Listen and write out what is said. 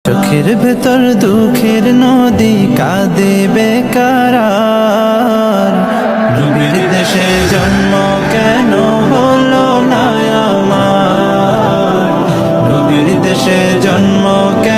চোখের ভেতর দুঃখের নদী কাঁদে বেকার। নবীর দেশে জন্ম কেন হলো না আমার, নবীর দেশে জন্ম কেন